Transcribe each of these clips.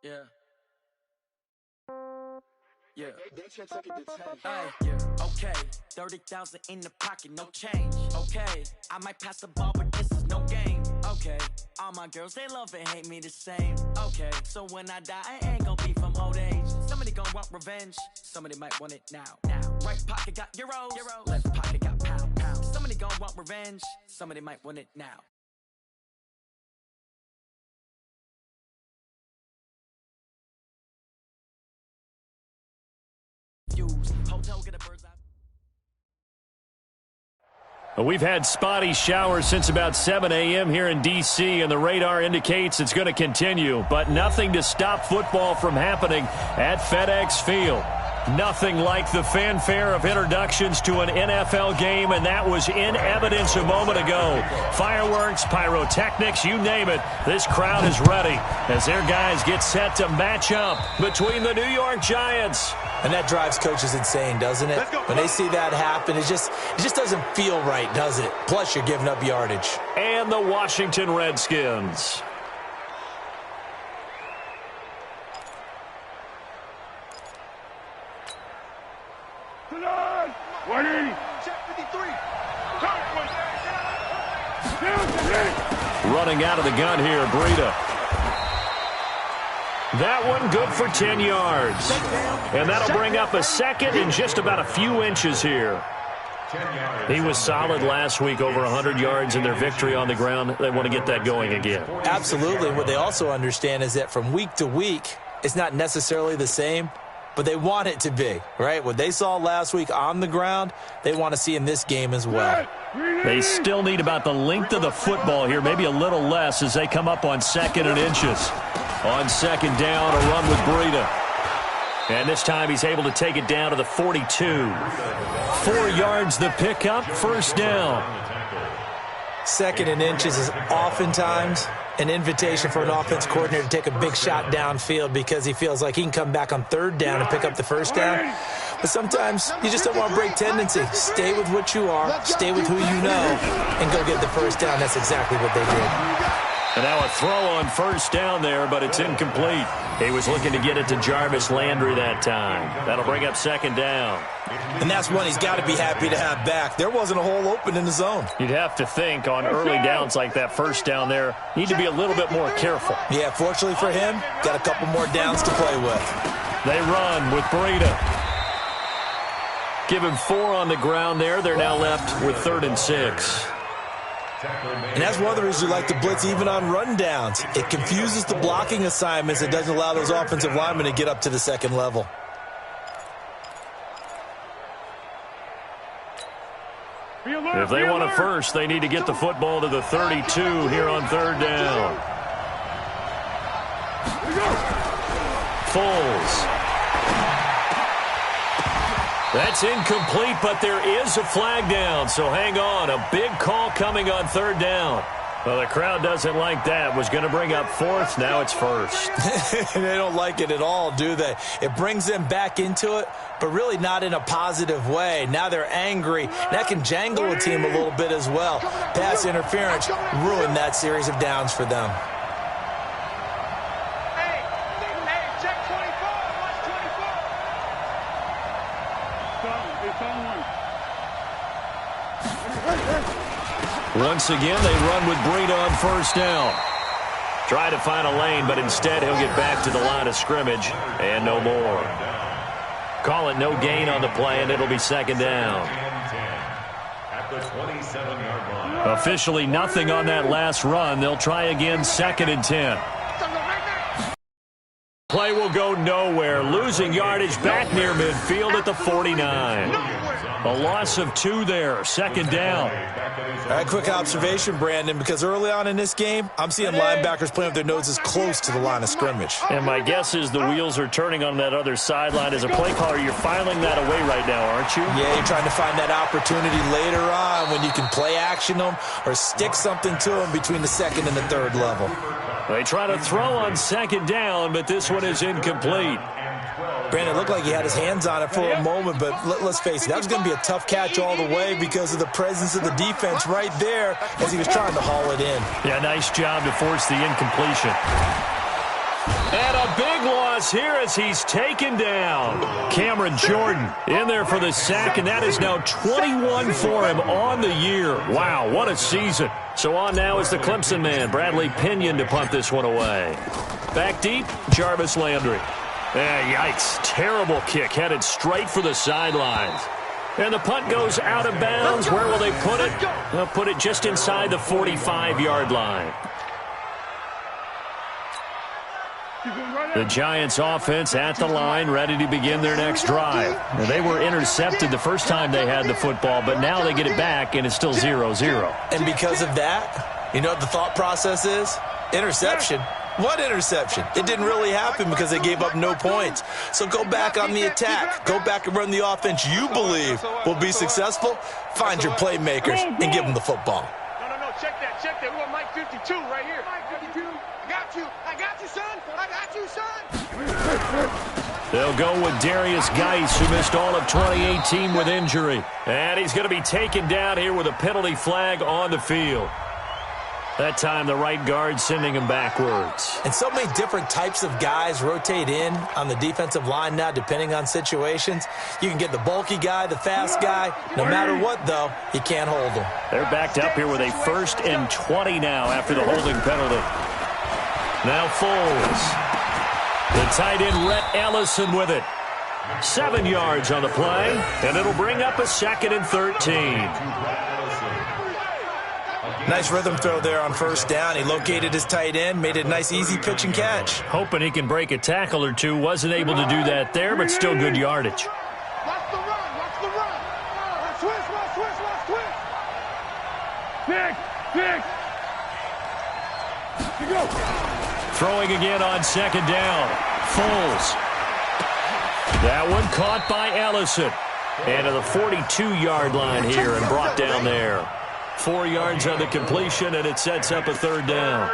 Yeah. Yeah. Okay. 30,000 in the pocket, no change. Okay. I might pass the ball, but this is no game. Okay. All my girls, they love and hate me the same. Okay. So when I die, I ain't gonna be from old age. Somebody gonna want revenge. Somebody might want it now. Right pocket got euros. Left pocket got pound. Somebody gonna want revenge. Somebody might want it now. We've had spotty showers since about 7 a.m. here in D.C., and the radar indicates it's going to continue, but nothing to stop football from happening at FedEx Field. Nothing like the fanfare of introductions to an NFL game, and that was in evidence a moment ago. Fireworks, pyrotechnics, you name it. This crowd is ready as their guys get set to match up between the New York Giants. And that drives coaches insane, doesn't it? When they see that happen, it just doesn't feel right, does it? Plus, you're giving up yardage. And the Washington Redskins. Running out of the gun here, Breida. That one good for 10 yards. And that'll bring up a second in just about a few inches here. He was solid last week, over 100 yards in their victory on the ground. They want to get that going again. Absolutely. What they also understand is that from week to week, it's not necessarily the same, but they want it to be, right? What they saw last week on the ground, they want to see in this game as well. They still need about the length of the football here, maybe a little less as they come up on 2nd and inches. On 2nd down, a run with Breida. And this time he's able to take it down to the 42. 4 yards the pickup, 1st down. 2nd and inches is oftentimes an invitation for an offense coordinator to take a big shot downfield because he feels like he can come back on 3rd down and pick up the 1st down. But sometimes you just don't want to break tendency. Stay with what you are, stay with who you know, and go get the 1st down. That's exactly what they did. And now a throw on 1st down there, but it's incomplete. He was looking to get it to Jarvis Landry that time. That'll bring up 2nd down. And that's one he's got to be happy to have back. There wasn't a hole open in the zone. You'd have to think on early downs like that 1st down there, need to be a little bit more careful. Yeah, fortunately for him, got a couple more downs to play with. They run with Breida. Give him 4 on the ground there. They're now left with 3rd and 6. And that's one of the reasons you like to blitz even on rundowns. It confuses the blocking assignments. It doesn't allow those offensive linemen to get up to the 2nd level. If they want a first, they need to get the football to the 32 here on third down. Foles. That's incomplete, but there is a flag down, so hang on. A big call coming on third down. Well, the crowd doesn't like that. Was going to bring up fourth. Now it's first. They don't like it at all, do they? It brings them back into it, but really not in a positive way. Now they're angry. That can jangle a team a little bit as well. Pass interference ruined that series of downs for them. Hey, check 24. Watch 24. It's on one. Once again, they run with Breida on first down. Try to find a lane, but instead he'll get back to the line of scrimmage and no more. Call it no gain on the play, and it'll be second down. Officially nothing on that last run. They'll try again, second and 10. Play will go nowhere. Losing yardage back near midfield at the 49. A loss of 2 there. Second down. All right, quick observation, Brandon, because early on in this game, I'm seeing linebackers playing with their noses close to the line of scrimmage. And my guess is the wheels are turning on that other sideline. As a play caller, you're filing that away right now, aren't you? Yeah, you're trying to find that opportunity later on when you can play action them or stick something to them between the second and the third level. They try to throw on second down, but this one is incomplete. Brandon, it looked like he had his hands on it for a moment, but let's face it, that was going to be a tough catch all the way because of the presence of the defense right there as he was trying to haul it in. Yeah, nice job to force the incompletion. And a big loss here as he's taken down. Cameron Jordan in there for the sack, and that is now 21 for him on the year. Wow, what a season. So on now is the Clemson man, Bradley Pinion, to punt this one away. Back deep, Jarvis Landry. Yikes, terrible kick, headed straight for the sidelines. And the punt goes out of bounds. Where will they put it? They'll put it just inside the 45-yard line. The Giants offense at the line, ready to begin their next drive. Now, they were intercepted the first time they had the football, but now they get it back, and it's still 0-0. And because of that, you know what the thought process is? Interception. What interception? It didn't really happen because they gave up no points. So go back on the attack. Go back and run the offense you believe will be successful. Find your playmakers and give them the football. No, check that. We want Mike 52 right here. Mike 52. I got you, son. They'll go with Darius Geis, who missed all of 2018 with injury. And he's going to be taken down here with a penalty flag on the field. That time, the right guard sending him backwards. And so many different types of guys rotate in on the defensive line now, depending on situations. You can get the bulky guy, the fast guy. No matter what, though, you can't hold them. They're backed up here with a 1st and 20 now after the holding penalty. Now Foles. The tight end, Rhett Ellison, with it. 7 yards on the play, and it'll bring up a 2nd and 13. Nice rhythm throw there on first down. He located his tight end, made it a nice, easy pitch and catch. Hoping he can break a tackle or two. Wasn't able to do that there, but still good yardage. Watch the run. Watch twist. Nick. You go. Throwing again on second down. Foles. That one caught by Ellison. And to the 42-yard line here and brought down there. 4 yards on the completion, and it sets up a 3rd down.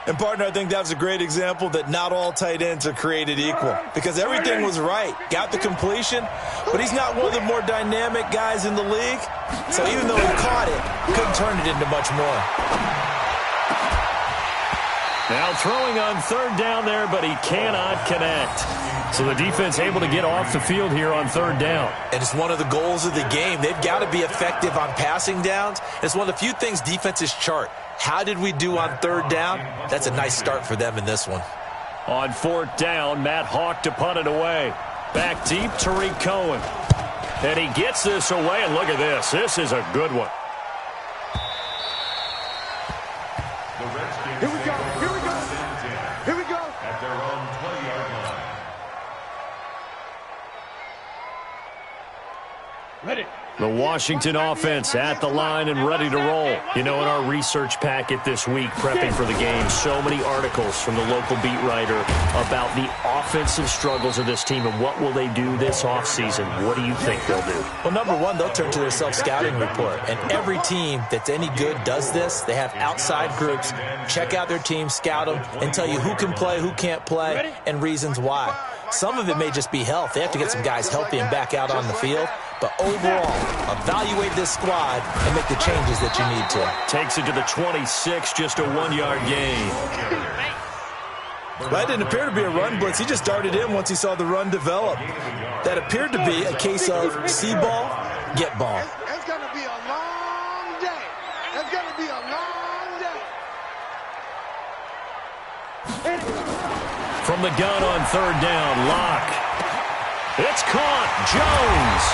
And, partner, I think that was a great example that not all tight ends are created equal because everything was right. Got the completion, but he's not one of the more dynamic guys in the league. So even though he caught it, couldn't turn it into much more. Now throwing on 3rd down there, but he cannot connect. So the defense able to get off the field here on 3rd down. And it's one of the goals of the game. They've got to be effective on passing downs. It's one of the few things defenses chart. How did we do on 3rd down? That's a nice start for them in this one. On 4th down, Matt Hawk to punt it away. Back deep, Tariq Cohen. And he gets this away, and look at this. This is a good one. Here we go. At their own 20-yard Ready. The Washington offense at the line and ready to roll. You know, in our research packet this week, prepping for the game, so many articles from the local beat writer about the offensive struggles of this team and what will they do this offseason. What do you think they'll do? Well, number one, they'll turn to their self-scouting report. And every team that's any good does this. They have outside groups, check out their team, scout them, and tell you who can play, who can't play, and reasons why. Some of it may just be health. They have to get some guys healthy and back out on the field. But overall, evaluate this squad and make the changes that you need to. Takes it to the 26, just a 1-yard gain. Well, that didn't appear to be a run blitz. He just darted in once he saw the run develop. That appeared to be a case of see ball, get ball. It's going to be a long day. It's going to be a long day. From the gun on third down, Locke. It's caught. Jones.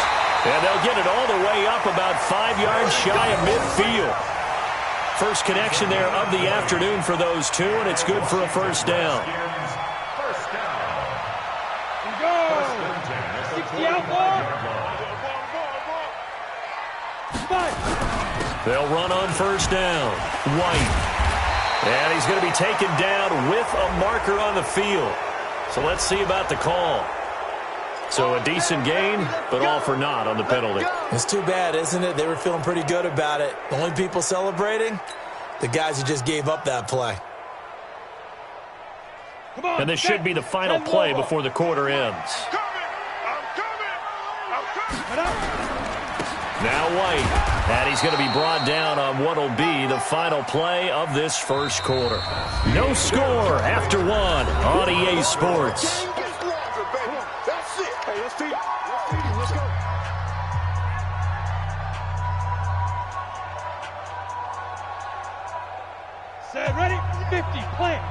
And they'll get it all the way up about 5 yards shy of midfield. First connection there of the afternoon for those two, and it's good for a first down. They'll run on first down. White. And he's going to be taken down with a marker on the field. So let's see about the call. So a decent gain, but all for naught on the penalty. It's too bad, isn't it? They were feeling pretty good about it. The only people celebrating, the guys who just gave up that play. And this should be the final play before the quarter ends. Now White, and he's going to be brought down on what will be the final play of this first quarter. No score after one on EA Sports. Set, ready, 50, plant.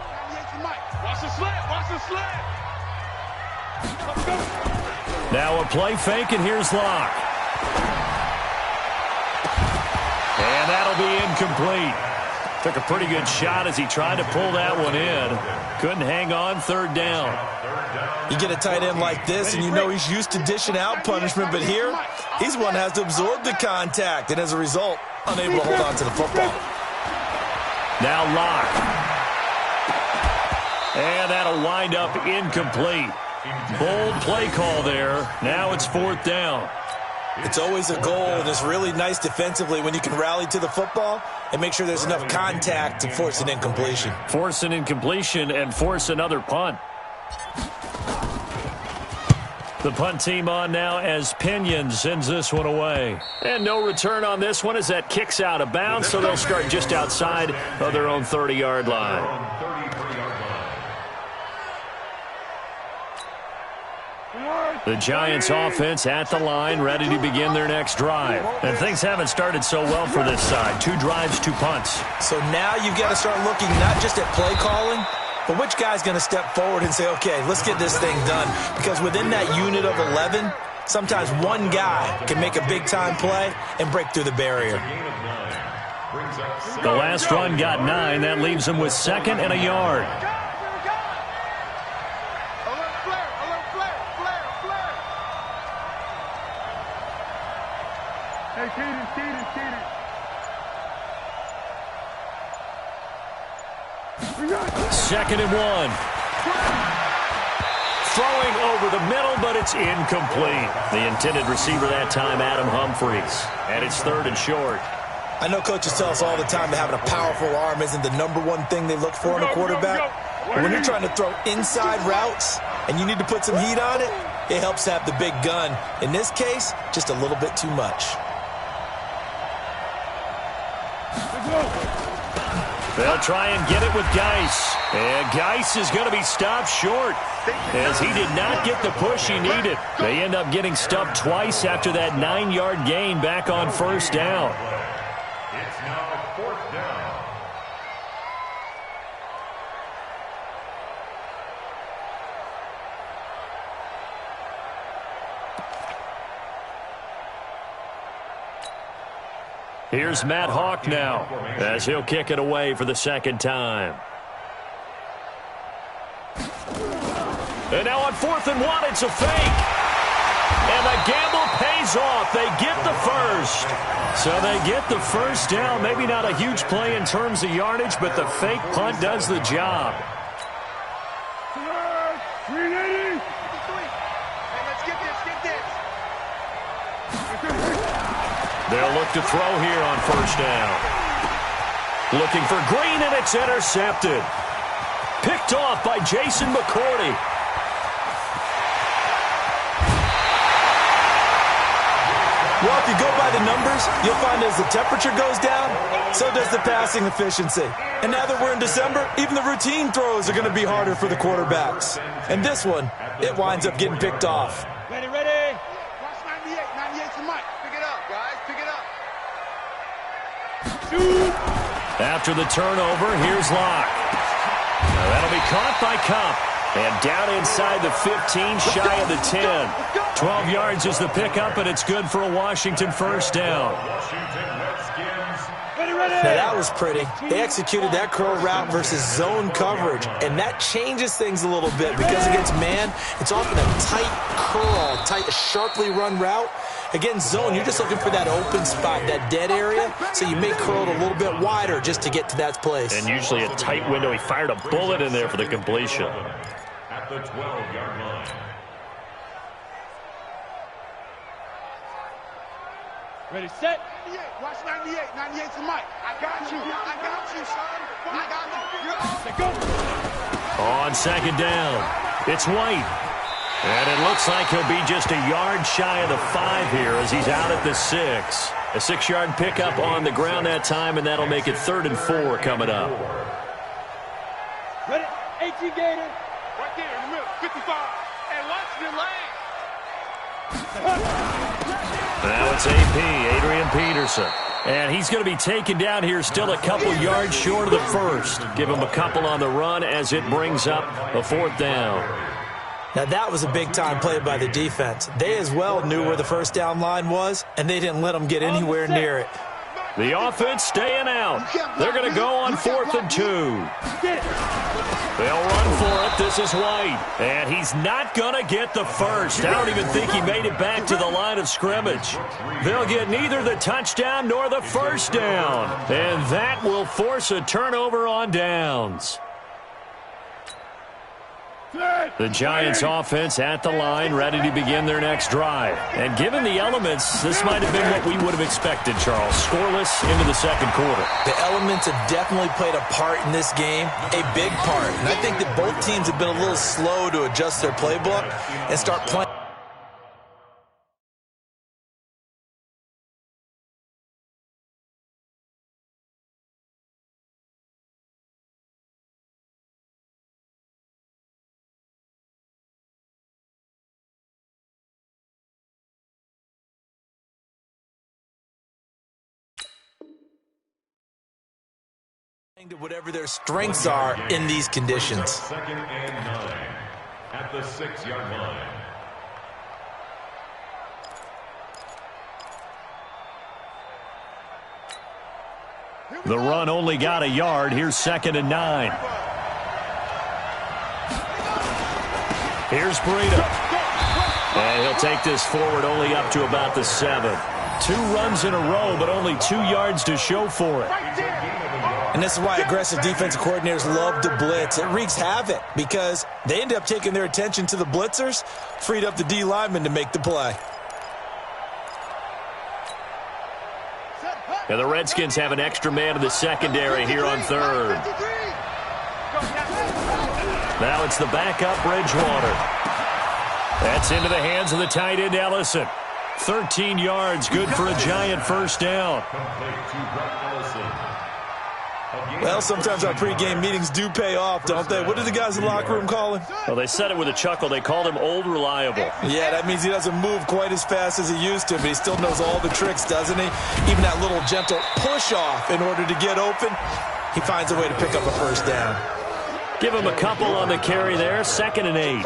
Watch the slant, watch the slant. Now a play fake, and here's Locke. And that'll be incomplete. Took a pretty good shot as he tried to pull that one in. Couldn't hang on, third down. You get a tight end like this, and you know he's used to dishing out punishment, but here, he's one that has to absorb the contact, and as a result, unable to hold on to the football. Now Locke. And that'll wind up incomplete. Bold play call there. Now it's fourth down. It's always a goal, and it's really nice defensively when you can rally to the football and make sure there's enough contact to force an incompletion. Force an incompletion and force another punt. The punt team on now as Pinion sends this one away. And no return on this one as that kicks out of bounds, so they'll start just outside of their own 30-yard line. The Giants offense at the line, ready to begin their next drive. And things haven't started so well for this side. 2 drives, 2 punts. So now you've got to start looking not just at play calling, but which guy's going to step forward and say, okay, let's get this thing done. Because within that unit of 11, sometimes one guy can make a big-time play and break through the barrier. The last run got 9. That leaves them with 2nd and a yard. Second and 1. Throwing over the middle, but it's incomplete. The intended receiver that time, Adam Humphries. And it's 3rd and short. I know coaches tell us all the time that having a powerful arm isn't the #1 thing they look for in a quarterback. But when you're trying to throw inside routes and you need to put some heat on it, it helps to have the big gun. In this case, just a little bit too much. They'll try and get it with Geis. And Geis is going to be stopped short as he did not get the push he needed. They end up getting stuffed twice after that 9-yard gain back on first down. It's now 4th down. Here's Matt Hawk now as he'll kick it away for the 2nd time. And now on 4th and 1, it's a fake. And the gamble pays goes off. They get the first. So they get the first down. Maybe not a huge play in terms of yardage, but the fake punt does the job. They'll look to throw here on first down. Looking for Green, and it's intercepted. Picked off by Jason McCourty. Well, if you go by the numbers, you'll find as the temperature goes down, so does the passing efficiency. And now that we're in December, even the routine throws are going to be harder for the quarterbacks. And this one, it winds up getting picked off. Ready, ready. Watch 98. 98's the mic. Pick it up, guys. Pick it up. After the turnover, here's Locke. Now that'll be caught by Cup. And down inside the 15, shy of the 10. 12 yards is the pickup, and it's good for a Washington first down. Now that was pretty. They executed that curl route versus zone coverage, and that changes things a little bit because against man, it's often a tight curl, sharply run route. Against zone, you're just looking for that open spot, that dead area, so you may curl it a little bit wider just to get to that place. And usually a tight window. He fired a bullet in there for the completion. At the 12-yard line. Ready, set. 98. Watch 98. 98's the mic. I got you. I got you, son. I got you. Go. On second down, it's White. And it looks like he'll be just a yard shy of the 5 here as he's out at the 6. A 6-yard pickup on the ground that time, and that'll make it 3rd and 4 coming up. Ready, 18 Gator. Right there in the middle, 55. And watch your lane. Now it's AP, Adrian Peterson. And he's going to be taken down here still a couple yards short of the first. Give him a couple on the run as it brings up a 4th down. Now that was a big-time play by the defense. They as well knew where the first down line was, and they didn't let them get anywhere near it. The offense staying out. They're going to go on 4th and 2. They'll run for it. This is White. And he's not going to get the first. I don't even think he made it back to the line of scrimmage. They'll get neither the touchdown nor the first down. And that will force a turnover on downs. The Giants offense at the line, ready to begin their next drive. And given the elements, this might have been what we would have expected, Charles. Scoreless into the second quarter. The elements have definitely played a part in this game, a big part. And I think that both teams have been a little slow to adjust their playbook and start playing. To whatever their strengths are in these conditions. 2nd and 9 at the 6-yard line. The run only got a yard. Here's 2nd and 9. Here's Breida. And he'll take this forward only up to about the 7. 2 runs in a row, but only 2 yards to show for it. And this is why aggressive defensive coordinators love to blitz. It wreaks havoc because they end up taking their attention to the blitzers, freed up the D lineman to make the play. And the Redskins have an extra man in the secondary here on 3rd. Now it's the backup Bridgewater. That's into the hands of the tight end Ellison. 13 yards, good for a Giant first down. Well, sometimes our pregame meetings do pay off, don't they? What do the guys in the locker room call him? Well, they said it with a chuckle. They called him Old Reliable. Yeah, that means he doesn't move quite as fast as he used to, but he still knows all the tricks, doesn't he? Even that little gentle push-off in order to get open, he finds a way to pick up a first down. Give him a couple on the carry there, 2nd and 8.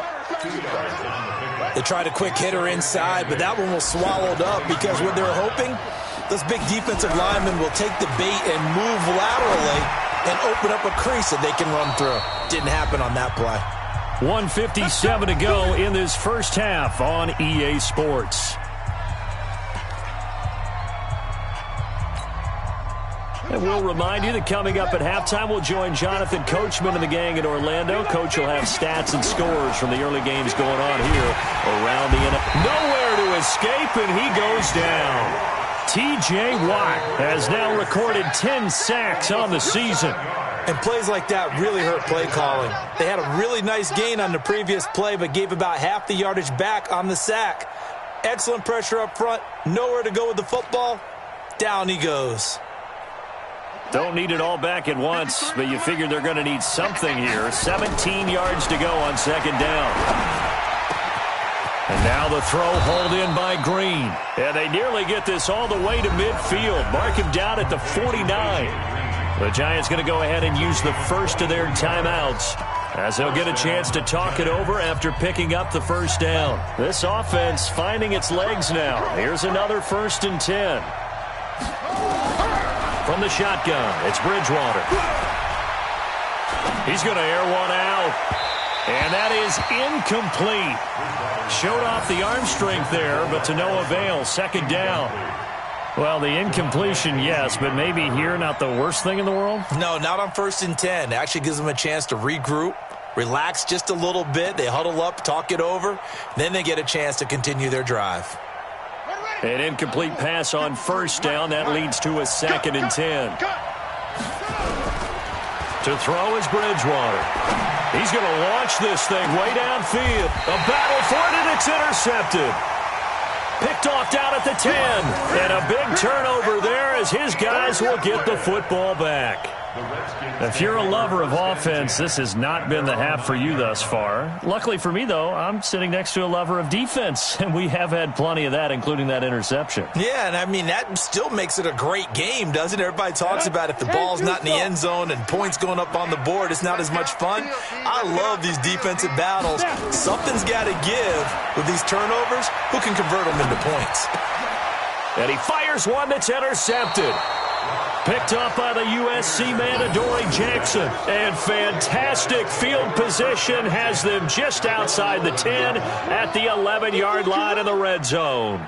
They tried a quick hitter inside, but that one was swallowed up because what they're hoping, those big defensive linemen will take the bait and move laterally and open up a crease that they can run through. Didn't happen on that play. 1:57 to go in this first half on EA Sports. we'll remind you that coming up at halftime, we'll join Jonathan Coachman and the gang in Orlando. Coach will have stats and scores from the early games going on here around the NFL. Nowhere to escape, and he goes down. T.J. Watt has now recorded 10 sacks on the season. And plays like that really hurt play calling. They had a really nice gain on the previous play, but gave about half the yardage back on the sack. Excellent pressure up front. Nowhere to go with the football. Down he goes. Don't need it all back at once, but you figure they're going to need something here. 17 yards to go on second down. And now the throw hauled in by Green. And they nearly get this all the way to midfield. Mark him down at the 49. The Giants going to go ahead and use the first of their timeouts, as they'll get a chance to talk it over after picking up the first down. This offense finding its legs now. Here's another 1st and 10. From the shotgun, it's Bridgewater. He's going to air one out. And that is incomplete. Showed off the arm strength there, but to no avail. Second down. Well, the incompletion, yes, but maybe here not the worst thing in the world? No, not on 1st and 10. Actually gives them a chance to regroup, relax just a little bit. They huddle up, talk it over. Then they get a chance to continue their drive. An incomplete pass on 1st down. That leads to a 2nd and 10. To throw is Bridgewater. He's going to launch this thing way downfield. A battle for it, and it's intercepted. Picked off down at the 10. And a big turnover there as his guys will get the football back. If you're a lover of offense, this has not been the half for you thus far. Luckily for me, though, I'm sitting next to a lover of defense, and we have had plenty of that, including that interception. Yeah, and I mean, that still makes it a great game, doesn't it? Everybody talks about if the ball's not in the end zone and points going up on the board, it's not as much fun. I love these defensive battles. Something's got to give with these turnovers. Who can convert them into points? And he fires one that's intercepted. Picked up by the USC man, Adoree Jackson. And fantastic field position has them just outside the 10 at the 11-yard line in the red zone.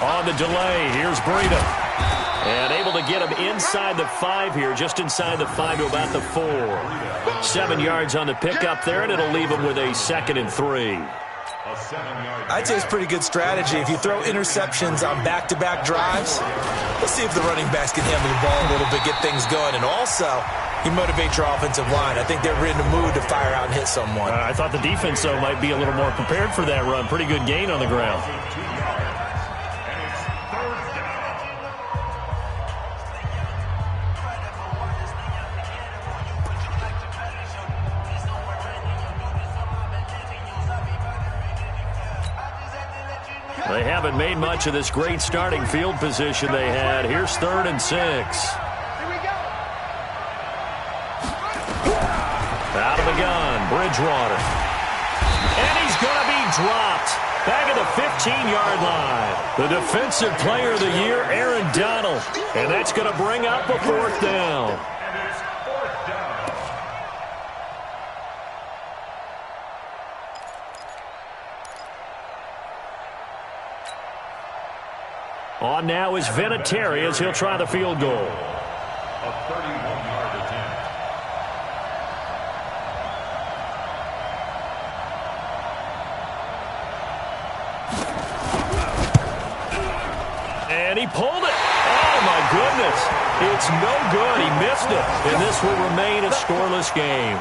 On the delay, here's Breida. And able to get him inside the 5 here, just inside the 5 to about the 4. 7 yards on the pickup there, and it'll leave him with a 2nd and 3. I'd say it's pretty good strategy. If you throw interceptions on back-to-back drives, let's see if the running backs can handle the ball a little bit, get things going. And also, you motivate your offensive line. I think they're in the mood to fire out and hit someone. I thought the defense, though, might be a little more prepared for that run. Pretty good gain on the ground. They haven't made much of this great starting field position they had. Here's 3rd and 6. Out of the gun, Bridgewater. And he's going to be dropped. Back at the 15-yard line. The defensive player of the year, Aaron Donald. And that's going to bring up a 4th down. On now is Vinatieri as he'll try the field goal. A 31-yard attempt. And he pulled it. Oh, my goodness. It's no good. He missed it. And this will remain a scoreless game.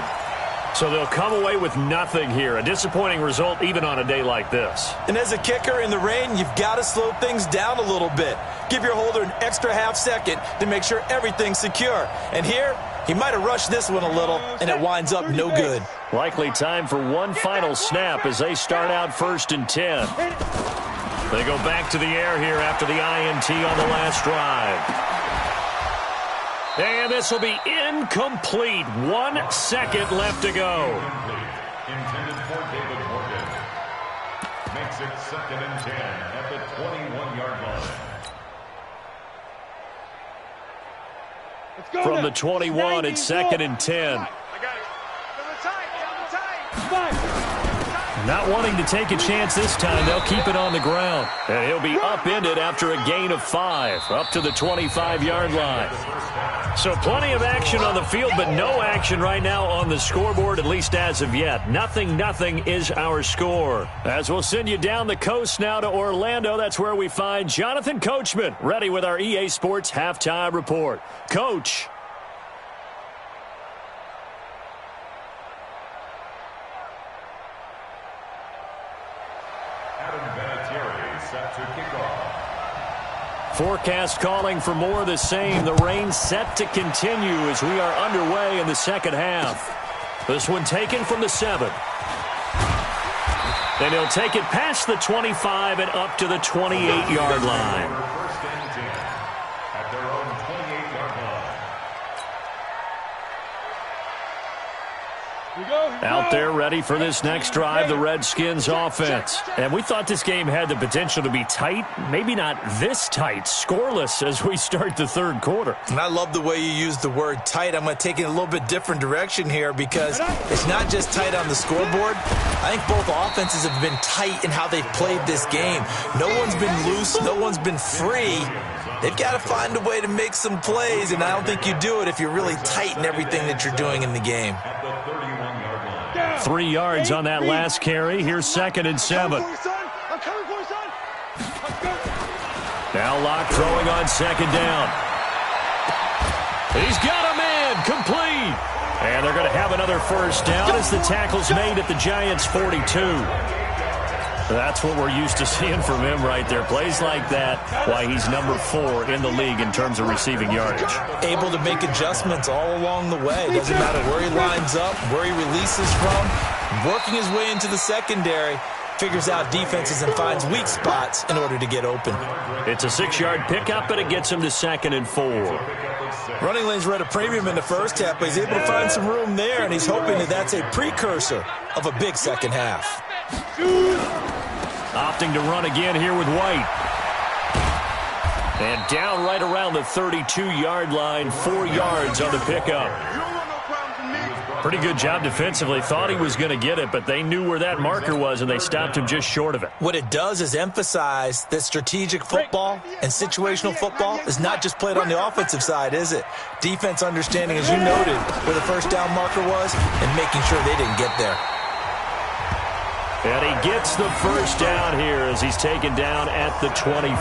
So they'll come away with nothing here. A disappointing result even on a day like this. And as a kicker in the rain, you've got to slow things down a little bit. Give your holder an extra half-second to make sure everything's secure. And here, he might have rushed this one a little, and it winds up no good. Likely time for one final snap as they start out 1st and 10. They go back to the air here after the INT on the last drive. And this will be incomplete. 1 second left to go. Intended for David Morgan. Makes it 2nd and 10 at the 21-yard line. From the 21, it's 2nd and 10. Not wanting to take a chance this time, they'll keep it on the ground. And he'll be upended after a gain of 5, up to the 25-yard line. So plenty of action on the field, but no action right now on the scoreboard, at least as of yet. 0-0 is our score. As we'll send you down the coast now to Orlando, that's where we find Jonathan Coachman, ready with our EA Sports Halftime Report. Coach. Forecast calling for more of the same. The rain set to continue as we are underway in the second half. This one taken from the 7. Then he'll take it past the 25 and up to the 28-yard line. Out there ready for this next drive, the Redskins offense. And we thought this game had the potential to be tight, maybe not this tight, scoreless as we start the third quarter. And I love the way you use the word tight. I'm going to take it in a little bit different direction here because it's not just tight on the scoreboard. I think both offenses have been tight in how they've played this game. No one's been loose. No one's been free. They've got to find a way to make some plays, and I don't think you do it if you're really tight in everything that you're doing in the game. 3 yards on that last carry. Here's 2nd and 7. Now Locke throwing on 2nd down. He's got a man complete. And they're going to have another first down as the tackle's made at the Giants' 42. That's what we're used to seeing from him right there. Plays like that, why he's number 4 in the league in terms of receiving yardage. Able to make adjustments all along the way. Doesn't matter where he lines up, where he releases from. Working his way into the secondary, figures out defenses and finds weak spots in order to get open. It's a 6-yard pickup, and it gets him to 2nd and 4. Running lanes were at a premium in the first half, but he's able to find some room there, and he's hoping that that's a precursor of a big second half. Opting to run again here with White. And down right around the 32-yard line, 4 yards on the pickup. Pretty good job defensively. Thought he was going to get it, but they knew where that marker was, and they stopped him just short of it. What it does is emphasize that strategic football and situational football is not just played on the offensive side, is it? Defense understanding, as you noted, where the first down marker was and making sure they didn't get there. And he gets the first down here as he's taken down at the 24.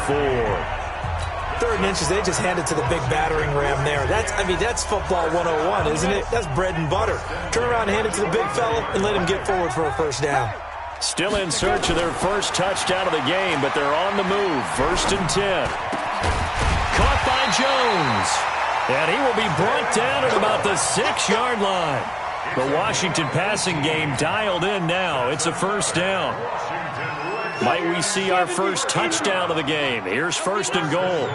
3rd and inches, they just hand it to the big battering ram there. That's football 101, isn't it? That's bread and butter. Turn around and hand it to the big fella and let him get forward for a first down. Still in search of their first touchdown of the game, but they're on the move. 1st and 10. Caught by Jones. And he will be brought down at about the 6-yard line. The Washington passing game dialed in now. It's a first down. Might we see our first touchdown of the game? Here's 1st and goal.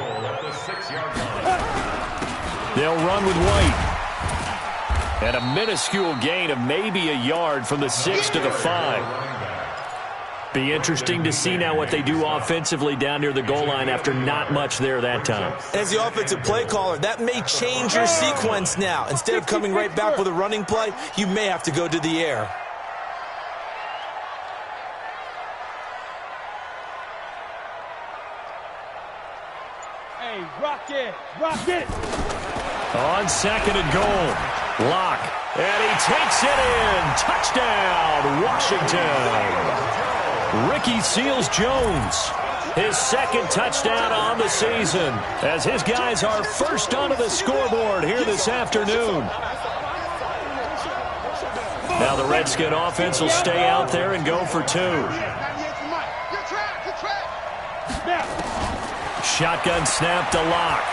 They'll run with White. And a minuscule gain of maybe a yard from the 6 to the 5. Be interesting to see now what they do offensively down near the goal line after not much there that time. As the offensive play caller, that may change your sequence now. Instead of coming right back with a running play, you may have to go to the air. Hey, rock it, rock it. On 2nd and goal, Locke, and he takes it in. Touchdown, Washington. Ricky Seals-Jones, his 2nd touchdown on the season, as his guys are first onto the scoreboard here this afternoon. Now the Redskin offense will stay out there and go for 2. Shotgun snap to Locke.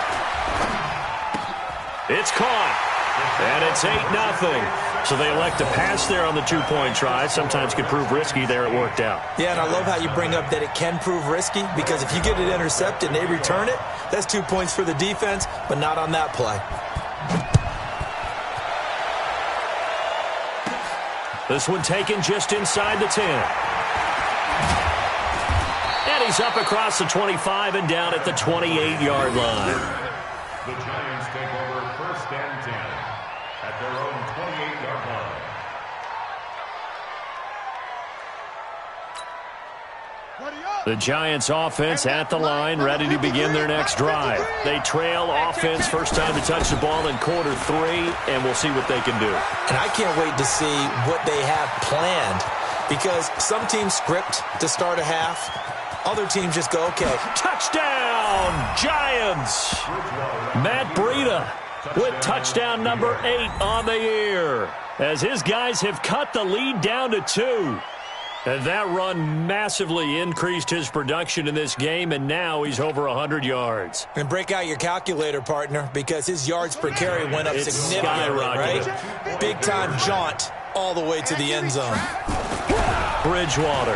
It's caught, and it's 8-0. So they elect to pass there on the 2-point try. Sometimes could prove risky there. It worked out. Yeah, and I love how you bring up that it can prove risky, because if you get it intercepted and they return it, that's 2 points for the defense, but not on that play. This one taken just inside the 10. And he's up across the 25 and down at the 28-yard line. The Giants take over 1st and 10 at their own 28-yard line. The Giants offense at the line, ready to begin their next drive. They trail offense, first time to touch the ball in quarter 3, and we'll see what they can do. And I can't wait to see what they have planned, because some teams script to start a half. Other teams just go, okay. Touchdown, Giants! Matt Breida with touchdown number 8 on the year, as his guys have cut the lead down to 2. And that run massively increased his production in this game, and now he's over 100 yards. And break out your calculator, partner, because his yards per carry went up significantly, right? Big-time jaunt all the way to the end zone. Bridgewater.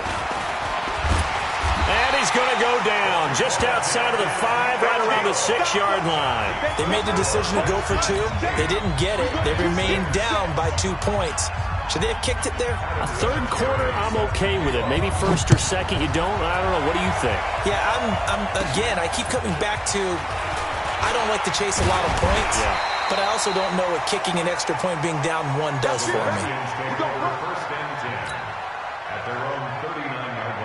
And he's going to go down just outside of the 5, right around the 6-yard line. They made the decision to go for 2. They didn't get it. They remained down by 2 points. Should they have kicked it there? A third quarter, I'm okay with it. Maybe first or second, you don't? I don't know. What do you think? Yeah, again, I keep coming back to, I don't like to chase a lot of points, but I also don't know what kicking an extra point being down 1 does for me. First and 10 at their own 39-yard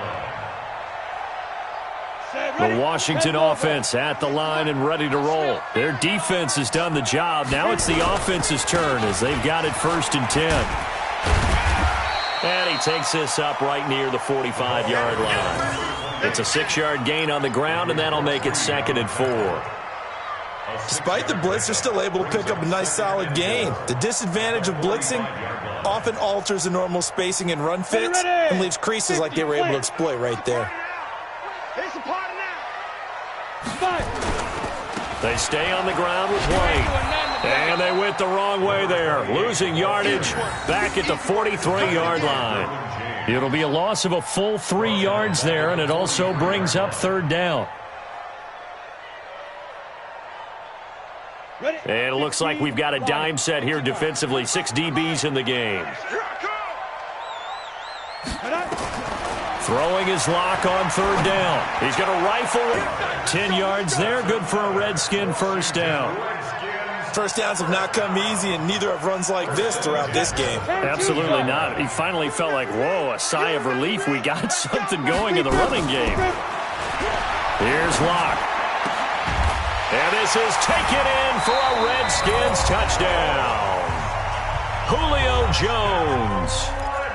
line. The Washington offense at the line and ready to roll. Their defense has done the job. Now it's the offense's turn as they've got it 1st and 10. And he takes this up right near the 45-yard line. It's a 6-yard gain on the ground, and that'll make it 2nd and 4. Despite the blitz, they're still able to pick up a nice solid gain. The disadvantage of blitzing often alters the normal spacing and run fits and leaves creases like they were able to exploit right there. They stay on the ground with White. And they went the wrong way there, losing yardage back at the 43-yard line. It'll be a loss of a full 3 yards there, and it also brings up 3rd down. And it looks like we've got a dime set here defensively. 6 DBs in the game. Throwing his lock on 3rd down. He's going to rifle 10 yards there. Good for a Redskin 1st down. First downs have not come easy, and neither have runs like this throughout this game. Absolutely not. He finally felt like, whoa, a sigh of relief. We got something going in the running game. Here's Locke. And this is taken in for a Redskins touchdown. Julio Jones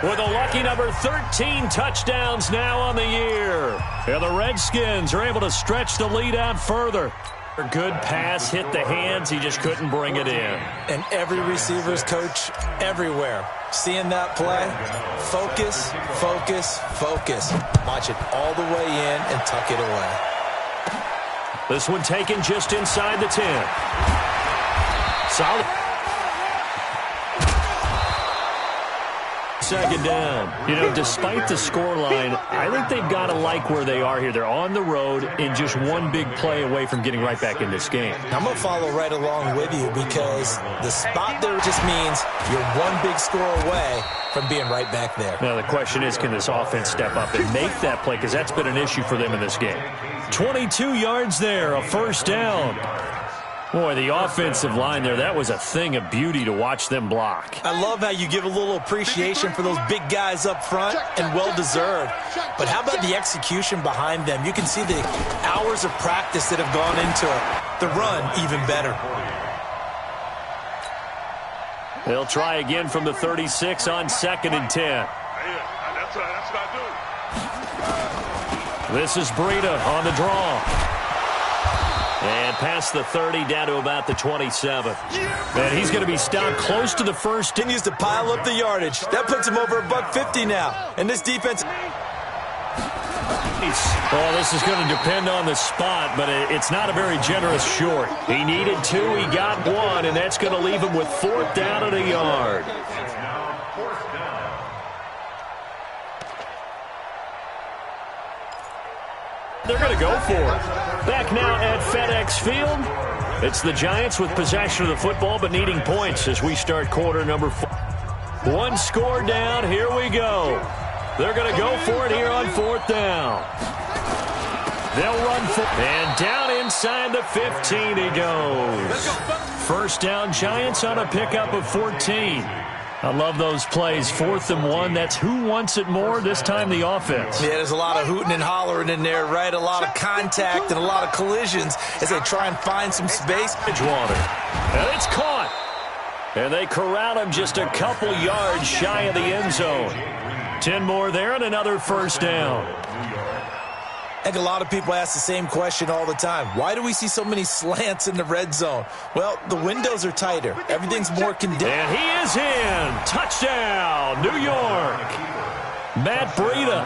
with a lucky number 13 touchdowns now on the year. And the Redskins are able to stretch the lead out further. A good pass, hit the hands, he just couldn't bring it in. And every receiver's coach everywhere, seeing that play, focus, focus, focus. Watch it all the way in and tuck it away. This one taken just inside the 10. Solid. 2nd down. You know, despite the scoreline, I think they've got to like where they are here. They're on the road and just one big play away from getting right back in this game. I'm going to follow right along with you because the spot there just means you're one big score away from being right back there. Now, the question is, can this offense step up and make that play? Because that's been an issue for them in this game. 22 yards there, a 1st down. Boy, the offensive line there, that was a thing of beauty to watch them block. I love how you give a little appreciation for those big guys up front, and well-deserved. But how about the execution behind them? You can see the hours of practice that have gone into it. The run, even better. They'll try again from the 36 on 2nd and 10. This is Breida on the draw. And past the 30 down to about the 27. And he's going to be stopped close to the first. Continues to pile up the yardage. That puts him over $150 now. And this defense. Well, this is going to depend on the spot, but it's not a very generous short. He needed 2, he got 1, and that's going to leave him with 4th down and a yard. They're going to go for it. Back now at FedEx Field. It's the Giants with possession of the football, but needing points as we start quarter number 4. 1 score down. Here we go. They're going to go for it here on 4th down. They'll run for, and down inside the 15 he goes. First down, Giants on a pickup of 14. I love those plays. 4th and 1. That's who wants it more, this time the offense. Yeah, there's a lot of hooting and hollering in there, right? A lot of contact and a lot of collisions as they try and find some space. Edgewater. And it's caught. And they corral him just a couple yards shy of the end zone. 10 more there and another first down. I think a lot of people ask the same question all the time. Why do we see so many slants in the red zone? Well, the windows are tighter. Everything's more condensed. And he is in. Touchdown, New York. Matt Breida,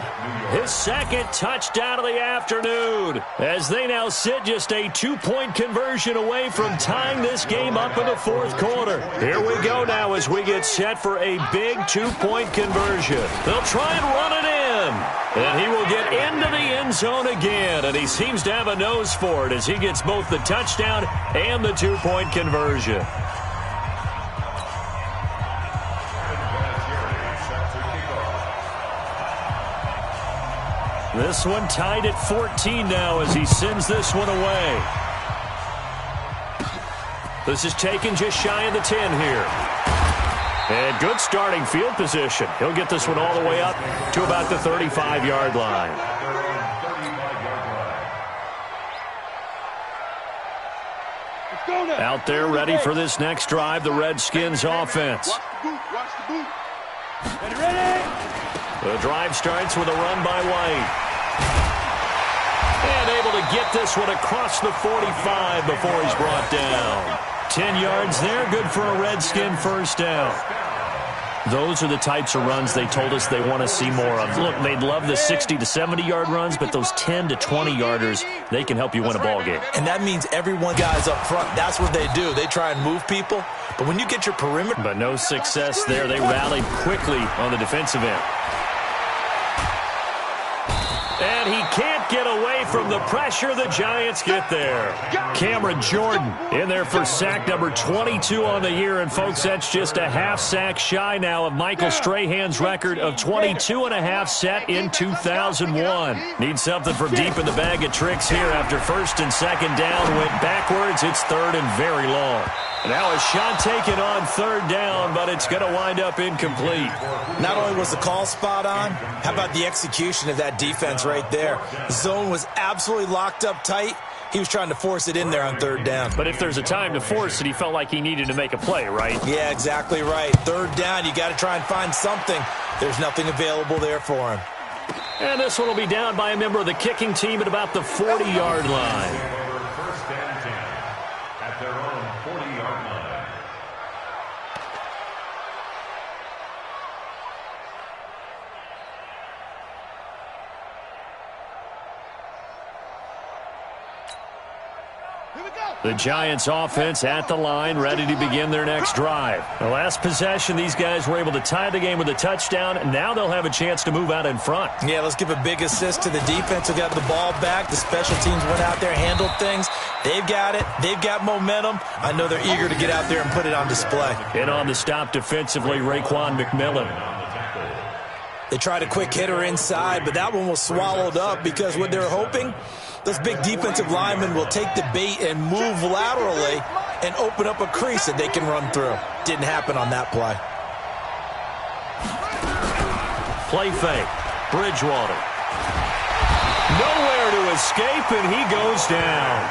his second touchdown of the afternoon, as they now sit just a 2-point conversion away from tying this game up in the 4th quarter. Here we go now as we get set for a big 2-point conversion. They'll try and run it in, and he will get into the end zone again, and he seems to have a nose for it as he gets both the touchdown and the 2-point conversion. This one tied at 14 now as he sends this one away. This is taken just shy of the 10 here. And good starting field position. He'll get this one all the way up to about the 35-yard line. Out there ready for this next drive, the Redskins offense. Watch the boot. The drive starts with a run by White. And able to get this one across the 45 before he's brought down. 10 yards there, good for a Redskin first down. Those are the types of runs they told us they want to see more of. Look, they'd love the 60 to 70-yard runs, but those 10 to 20-yarders, they can help you win a ball game. And that means everyone guys up front, that's what they do. They try and move people. But when you get your perimeter... But no success there. They rallied quickly on the defensive end. And he can't get away from the pressure. The Giants get there. Cameron Jordan in there for sack number 22 on the year. And, folks, that's just a half sack shy now of Michael Strahan's record of 22 and a half set in 2001. Need something from deep in the bag of tricks here after 1st and 2nd down. Went backwards. It's 3rd and very long. Now a shot taken on 3rd down, but it's going to wind up incomplete. Not only was the call spot on, how about the execution of that defense right there? The zone was absolutely locked up tight. He was trying to force it in there on 3rd down. But if there's a time to force it, he felt like he needed to make a play, right? Yeah, exactly right. 3rd down, you got to try and find something. There's nothing available there for him. And this one will be down by a member of the kicking team at about the 40-yard line. The Giants offense at the line, ready to begin their next drive. The last possession, these guys were able to tie the game with a touchdown, and now they'll have a chance to move out in front. Yeah, let's give a big assist to the defense who got the ball back. The special teams went out there, handled things. They've got it. They've got momentum. I know they're eager to get out there and put it on display. And on the stop defensively, Raekwon McMillan. They tried a quick hitter inside, but that one was swallowed up because what they're hoping, those big defensive linemen will take the bait and move laterally and open up a crease that they can run through. Didn't happen on that play. Play fake. Bridgewater. Nowhere to escape, and he goes down.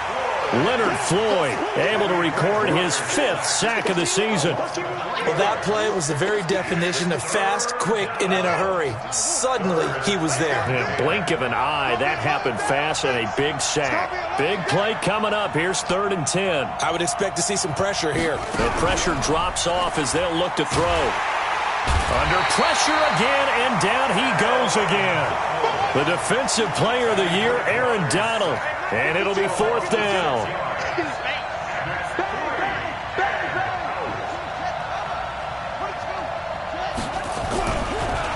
Leonard Floyd able to record his 5th sack of the season. Well, that play was the very definition of fast, quick, and in a hurry. Suddenly, he was there. In a blink of an eye, that happened fast and a big sack. Big play coming up. Here's 3rd and 10. I would expect to see some pressure here. The pressure drops off as they'll look to throw. Under pressure again, and down he goes again. The defensive player of the year, Aaron Donald. And it'll be 4th down.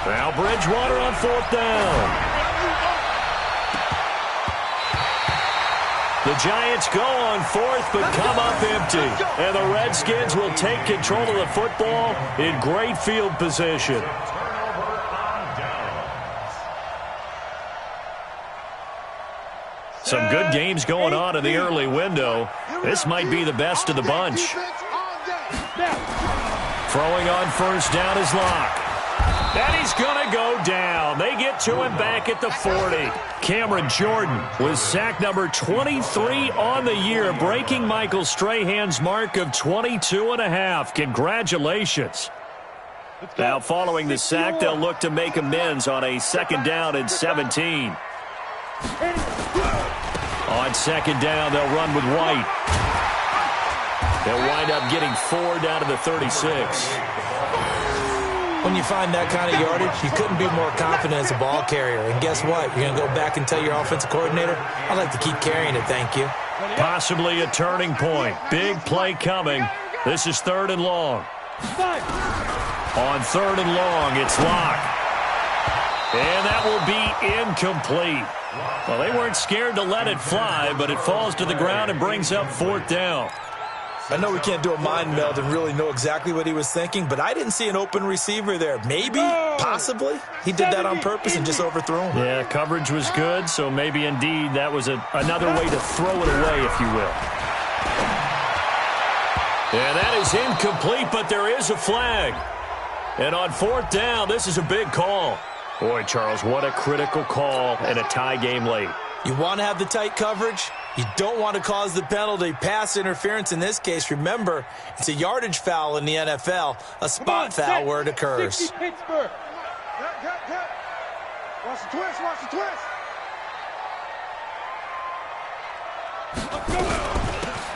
Now Bridgewater on 4th down. The Giants go on 4th, but come up empty. And the Redskins will take control of the football in great field position. Some good games going on in the early window. This might be the best of the bunch. Throwing on first down is Locke. And he's going to go down. They get to him back at the 40. Cameron Jordan with sack number 23 on the year, breaking Michael Strahan's mark of 22.5. Congratulations. Now, following the sack, they'll look to make amends on a second down and 17. On second down, they'll run with White. They'll wind up getting 4 down to the 36. When you find that kind of yardage, you couldn't be more confident as a ball carrier. And guess what? You're going to go back and tell your offensive coordinator, I'd like to keep carrying it, thank you. Possibly a turning point. Big play coming. This is 3rd and long. On 3rd and long, it's Locke. And that will be incomplete. Well, they weren't scared to let it fly, but it falls to the ground and brings up 4th down. I know we can't do a mind meld and really know exactly what he was thinking, but I didn't see an open receiver there. Maybe, possibly, he did that on purpose and just overthrew him. Yeah, coverage was good, so maybe indeed that was another way to throw it away, if you will. And that is incomplete, but there is a flag. And on 4th down, this is a big call. Boy, Charles, what a critical call in a tie game late. You want to have the tight coverage? You don't want to cause the penalty. Pass interference in this case. Remember, it's a yardage foul in the NFL, a spot foul where it occurs. 60 Pittsburgh. Watch the twist, watch the twist.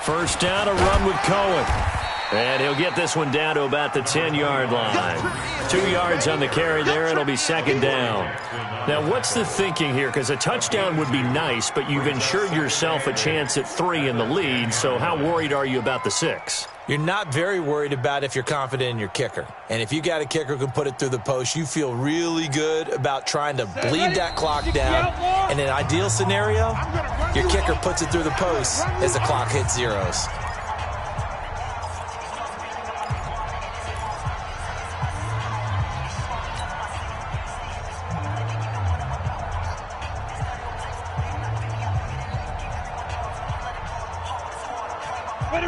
First down, a run with Cohen. And he'll get this one down to about the 10-yard line. 2 yards on the carry there. It'll be second down. Now, what's the thinking here? Because a touchdown would be nice, but you've ensured yourself a chance at 3 in the lead. So how worried are you about the 6? You're not very worried about if you're confident in your kicker. And if you got a kicker who can put it through the post, you feel really good about trying to bleed that clock down. In an ideal scenario, your kicker puts it through the post as the clock hits zeros.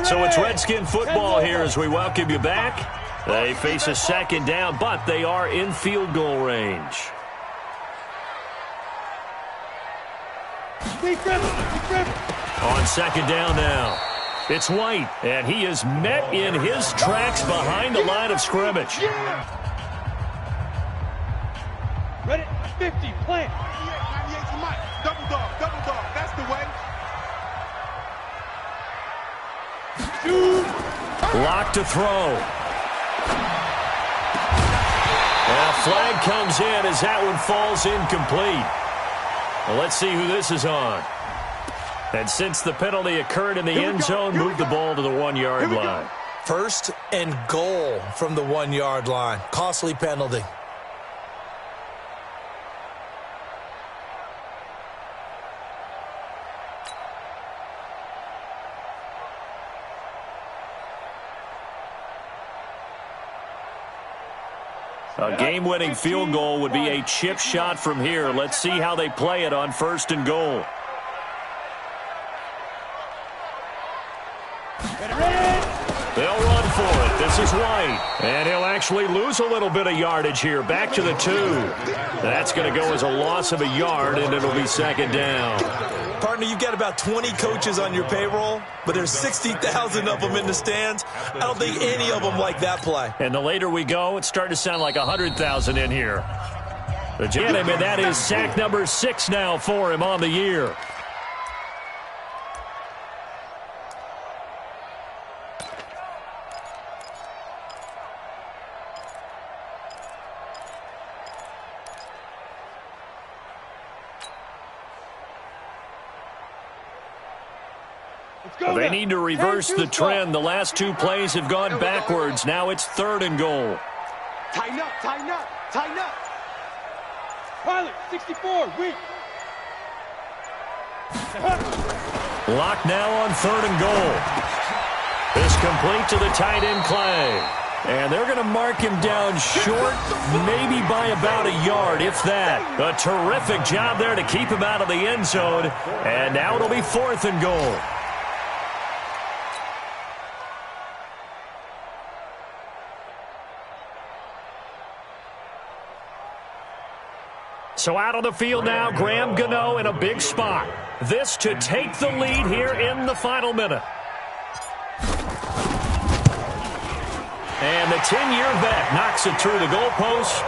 So it's Redskin football here as we welcome you back. They face a second down, but they are in field goal range. On second down now, it's White, and he is met in his tracks behind the line of scrimmage. Ready? 50, plant. 98 to Mike. Double dog, that's the way. Lock to throw. And a flag comes in as that one falls incomplete. Well, let's see who this is on. And since the penalty occurred in the end zone, move the ball to the 1-yard line. 1st and goal from the 1-yard line. Costly penalty. A game-winning field goal would be a chip shot from here. Let's see how they play it on 1st and goal. They'll run for it. This is White. And he'll actually lose a little bit of yardage here. Back to the 2. That's going to go as a loss of a yard, and it'll be second down. Partner, you've got about 20 coaches on your payroll, but there's 60,000 of them in the stands. I don't think any of them like that play. And the later we go, it's starting to sound like 100,000 in here. But get him, and that is sack number 6 now for him on the year. They need to reverse the trend. The last 2 plays have gone backwards. Now it's 3rd and goal. Tighten up, tighten up, tighten up. Pilot, 64, weak. Lock now on 3rd and goal. This complete to the tight end Clay. And they're going to mark him down short, maybe by about a yard, if that. A terrific job there to keep him out of the end zone. And now it'll be 4th and goal. So out on the field now, Graham Gano in a big spot. This to take the lead here in the final minute. And the 10-year vet knocks it through the goalpost.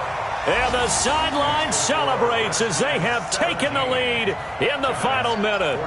And the sideline celebrates as they have taken the lead in the final minute.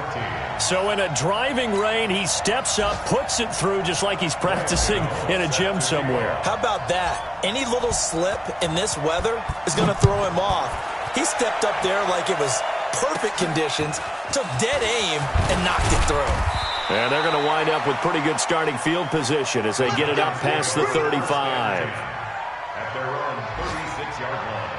So in a driving rain, he steps up, puts it through just like he's practicing in a gym somewhere. How about that? Any little slip in this weather is going to throw him off. He stepped up there like it was perfect conditions, took dead aim, and knocked it through. And they're going to wind up with pretty good starting field position as they get it up past the 35. At their own 36-yard line.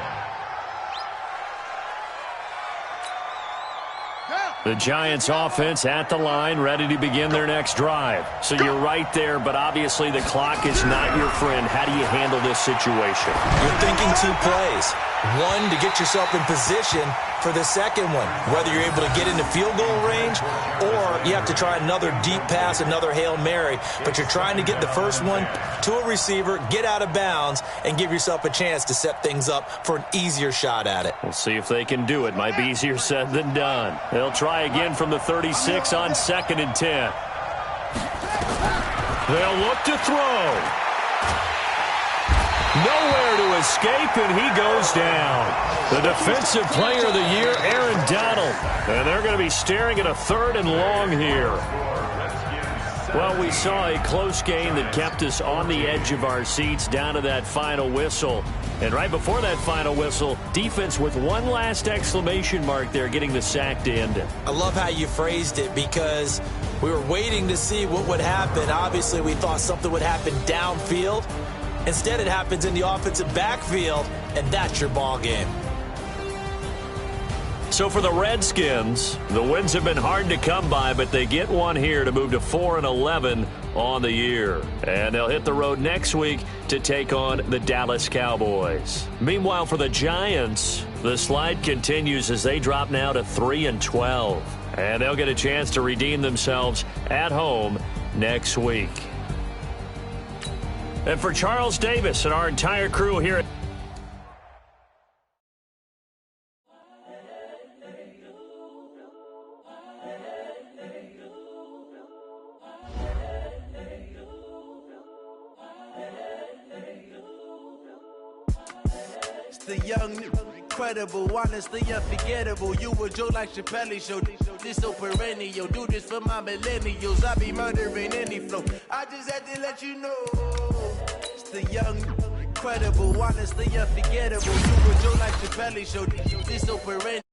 The Giants offense at the line, ready to begin their next drive. So you're right there, but obviously the clock is not your friend. How do you handle this situation? You're thinking 2 plays. One, to get yourself in position for the second one, whether you're able to get into field goal range or you have to try another deep pass, another Hail Mary, but you're trying to get the first one to a receiver, get out of bounds, and give yourself a chance to set things up for an easier shot at it. We'll see if they can do it. Might be easier said than done. They'll try again from the 36 on 2nd and 10. They'll look to throw. Nowhere to escape, and he goes down. The defensive player of the year, Aaron Donald. And they're going to be staring at a 3rd and long here. Well, we saw a close game that kept us on the edge of our seats down to that final whistle. And right before that final whistle, defense with one last exclamation mark there, getting the sack to end it. I love how you phrased it because we were waiting to see what would happen. Obviously, we thought something would happen downfield. Instead, it happens in the offensive backfield, and that's your ball game. So for the Redskins, the wins have been hard to come by, but they get one here to move to 4-11 on the year. And they'll hit the road next week to take on the Dallas Cowboys. Meanwhile, for the Giants, the slide continues as they drop now to 3-12. And they'll get a chance to redeem themselves at home next week. And for Charles Davis and our entire crew here at the young, incredible, honestly unforgettable. You a joke like Chappelle Show. This so perennial. Do this for my millennials. I be murdering any flow. I just had to let you know. It's the young, incredible, honestly unforgettable. You a joke like Chappelle Show. This so perennial.